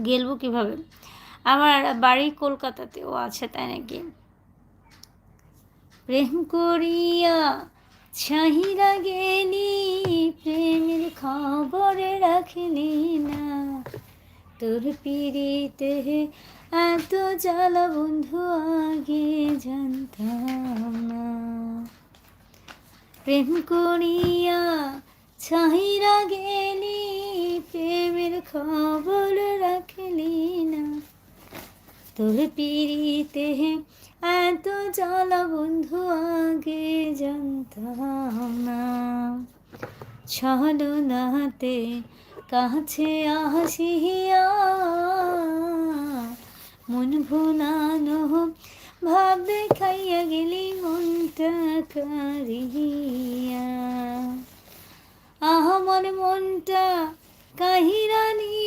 গেলবো কীভাবে? আমার বাড়ি কলকাতাতে। ও আচ্ছা, তাই নাকি? প্রেম করিয়া চাহিয়া গেলি, প্রেমের খবর রাখলি না। তোর পিড়িতে এত জ্বালা বন্ধু আগে জানতাম না। প্রেম করিয়া চাহিয়া গেলি, প্রেমের খবর রাখলি না। তোর পিড়িতে এত জ্বালা বন্ধু আগে জানতাম না। ছলনাতে কাছে আসিয়া মন ভুলানো ভাব দেখাইয়া গেলি মনটা কারিয়া। আমার মনটা কাহিরা নিয়া